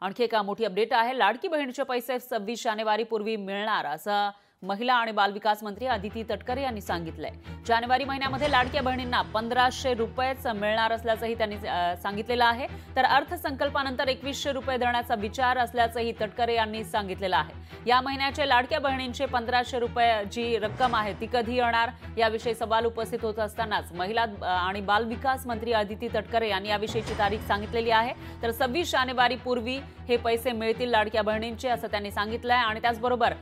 आणखी एक मोठी अपडेट आहे। लाडकी बहिणीचे पैसे 26 जानेवारीपूर्वी मिळणार असं महिला आणि बालविकास मंत्री अदिती तटकरे यांनी सांगितलंय। जानेवारी महिन्यामध्ये लाडक्या बहिणींना 1500 रुपयेच मिळणार असल्याचंही त्यांनी सांगितलेलं आहे। तर अर्थसंकल्पानंतर 2100 रुपये देण्याचा विचार असल्याचंही तटकरे यांनी सांगितलेलं आहे। या महिन्याचे लाडक्या बहिणींचे 1500 रुपये जी रक्कम आहे ती कधी येणार याविषयी सवाल उपस्थित होत असतानाच महिला आणि बालविकास मंत्री अदिती तटकरे यांनी याविषयीची तारीख सांगितलेली आहे। तर 26 जानेवारीपूर्वी हे पैसे मिळतील लाडक्या बहिणींचे असं त्यांनी सांगितलंय। आणि त्याचबरोबर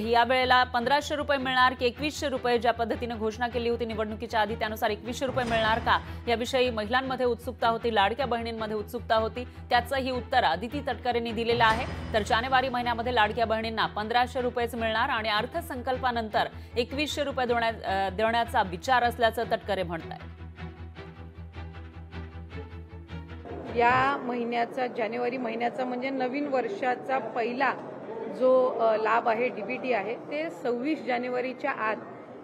यावेळेला 1500 रुपये मिळणार की 2100 रुपये ज्या पद्धतीने घोषणा केली होती निवडणुकीच्या आधी त्यानुसार 2100 रुपये मिळणार का याविषयी महिलांमध्ये उत्सुकता होती, लाडक्या बहिणींमध्ये उत्सुकता होती। त्याचंही उत्तर अदिती तटकरेंनी दिलेलं आहे। तर जानेवारी महिन्यामध्ये लाडक्या बहिणींना 1500 रुपयेच मिळणार आणि अर्थसंकल्पानंतर 2100 रुपये देण्याचा विचार असल्याचं तटकरे म्हणतात। या महिन्याचा जानेवारी महिन्याचा म्हणजे नवीन वर्षाचा पहिला जो लाभ आहे डीबीटी आहे ते 26 जानेवारीच्या आत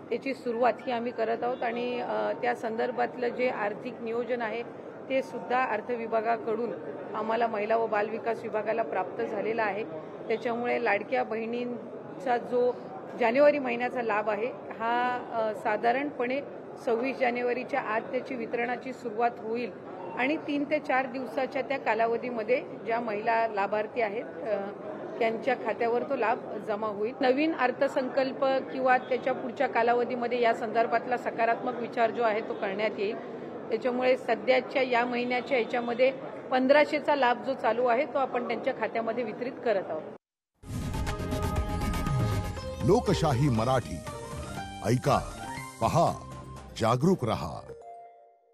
त्याची सुरुवात ही आम्ही करत आहोत। आणि त्या संदर्भातलं जे आर्थिक नियोजन आहे ते सुद्धा अर्थ विभागाकडून आम्हाला महिला व बालविकास विभागाला प्राप्त झालेला आहे। त्याच्यामुळे लाडक्या बहिणींचा जो जानेवारी महिन्याचा लाभ आहे हा साधारणपणे 26 जानेवारीच्या आत त्याची वितरणाची सुरुवात होईल आणि 3 ते 4 दिवसाच्या त्या कालावधीमध्ये ज्या महिला लाभार्थी आहेत त्यांच्या खात्यावर तो लाभ जमा होईल। नवीन अर्थसंकल्प किंवा त्याच्या पुढच्या कालावधीमध्ये या संदर्भातला सकारात्मक विचार जो आहे तो करण्यात येईल। त्याच्यामुळे सध्याच्या या महिन्याच्या याच्यामध्ये 1500चा लाभ जो चालू आहे तो आपण त्यांच्या खात्यामध्ये वितरित करत आहोत। लोकशाही मराठी ऐका, पहा, जागरूक रहा।